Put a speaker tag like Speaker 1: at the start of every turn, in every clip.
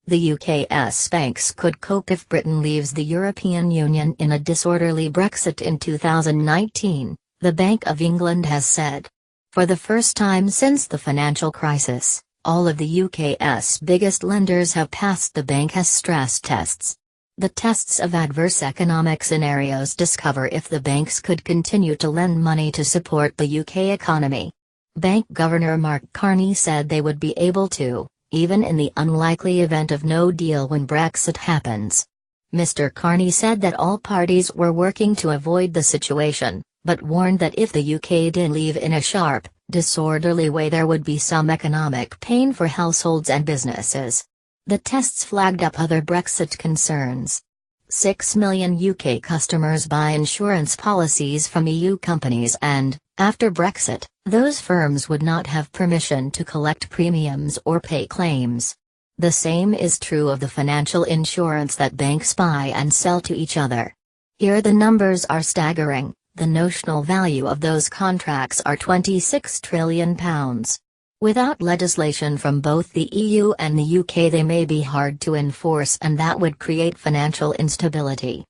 Speaker 1: The UK's banks could cope if Britain leaves the European Union in a disorderly Brexit in 2019, the Bank of England has said. For the first time since the financial crisis, all of the UK's biggest lenders have passed the bank's stress tests. The tests of adverse economic scenarios discover if the banks could continue to lend money to support the UK economy. Bank Governor Mark Carney said they would be able to, even in the unlikely event of no deal when Brexit happens. Mr. Carney said that all parties were working to avoid the situation, but warned that if the UK did leave in a sharp, disorderly way there would be some economic pain for households and businesses. The tests flagged up other Brexit concerns. 6 million UK customers buy insurance policies from EU companies and, after Brexit, those firms would not have permission to collect premiums or pay claims. The same is true of the financial insurance that banks buy and sell to each other. Here the numbers are staggering. The notional value of those contracts are £26 trillion. Without legislation from both the EU and the UK they may be hard to enforce, and that would create financial instability.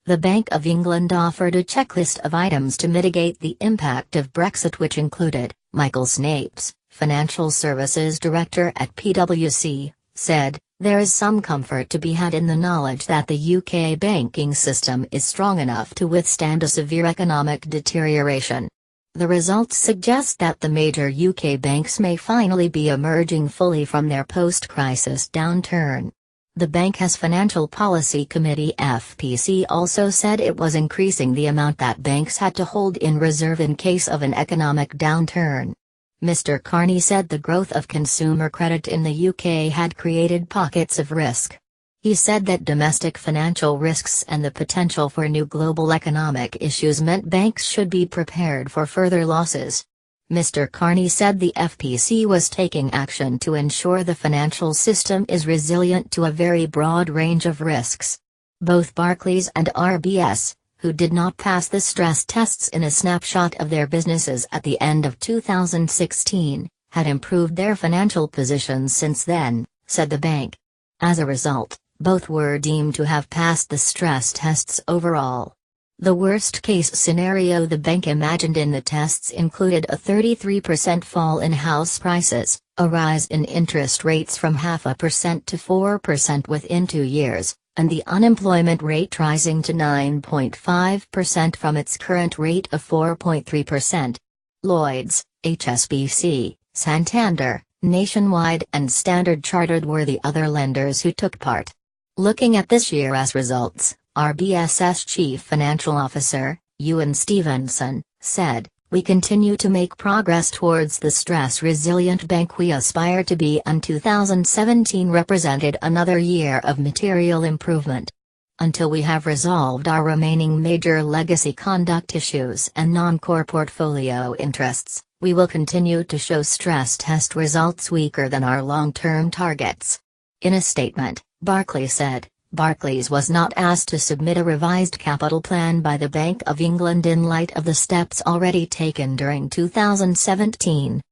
Speaker 1: The Bank of England offered a checklist of items to mitigate the impact of Brexit, which included, Michael Snapes, Financial Services Director at PwC, said, "There is some comfort to be had in the knowledge that the UK banking system is strong enough to withstand a severe economic deterioration. The results suggest that the major UK banks may finally be emerging fully from their post-crisis downturn." The bank's Financial Policy Committee (FPC) also said it was increasing the amount that banks had to hold in reserve in case of an economic downturn. Mr. Carney said the growth of consumer credit in the UK had created pockets of risk. He said that domestic financial risks and the potential for new global economic issues meant banks should be prepared for further losses. Mr. Carney said the FPC was taking action to ensure the financial system is resilient to a very broad range of risks. Both Barclays and RBS, who did not pass the stress tests in a snapshot of their businesses at the end of 2016, had improved their financial positions since then, said the bank. As a result, both were deemed to have passed the stress tests overall. The worst-case scenario the bank imagined in the tests included a 33% fall in house prices, a rise in interest rates from 0.5% to 4% within 2 years, and the unemployment rate rising to 9.5% from its current rate of 4.3%. Lloyds, HSBC, Santander, Nationwide and Standard Chartered were the other lenders who took part. Looking at this year's results, RBS's Chief Financial Officer, Ewan Stevenson, said, "We continue to make progress towards the stress-resilient bank we aspire to be, and 2017 represented another year of material improvement. Until we have resolved our remaining major legacy conduct issues and non-core portfolio interests, we will continue to show stress test results weaker than our long-term targets." In a statement, Barclays said, Barclays was not asked to submit a revised capital plan by the Bank of England in light of the steps already taken during 2017.